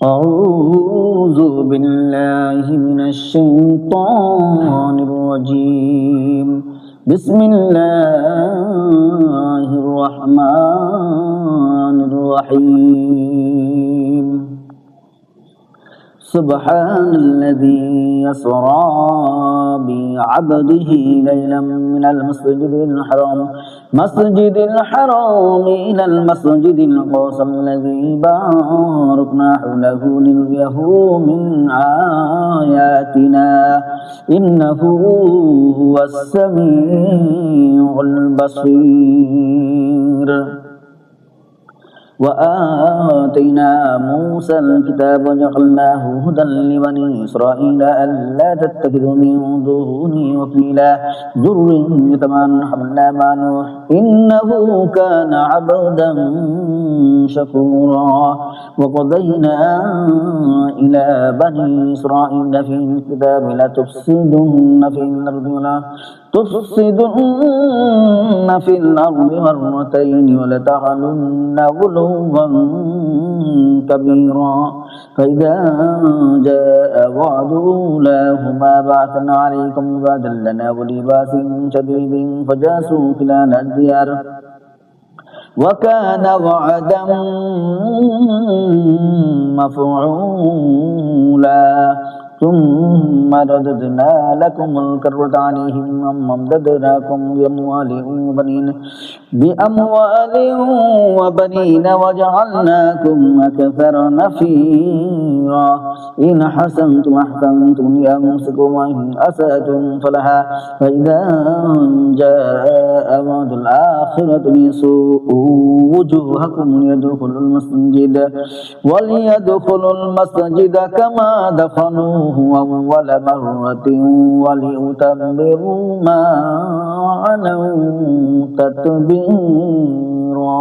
أعوذ بالله من الشيطان الرجيم. بسم الله الرحمن الرحيم. سبحان الذي يسرى بعبده ليلا من المسجد الحرام إلى المسجد الأقصى الذي باركنا حوله لنريه من آياتنا إنه هو السميع البصير. وآتينا موسى الكتاب وجعلناه هدى لبني إسرائيل ألا تتخذوا من دوني وكيلا ذرية من حملنا مع نوح إنه كان عبدا شكورا. وقضينا إلى بني إسرائيل في الكتاب لتفسدن في الأرض مرتين ولتعلن علوا كبيرا. فإذا جاء وعد أولاهما بعثنا عليكم عبادا لنا أولي بأس شديد فجاسوا خلال الديار وكان وعدا مفعولا. ثم رددنا لكم الكرة عليهم وأمددناكم بأموال وبنين وجعلناكم أكثر نفيرا. إن حسنتم أحسنتم لأنفسكم وإن أسأتم فلها. فإذا جاء وعد الآخرة ليسوءوا وجوهكم وليدخلوا المسجد كما دخلوه أول مرة وليتبروا ما علوا تتبيرا.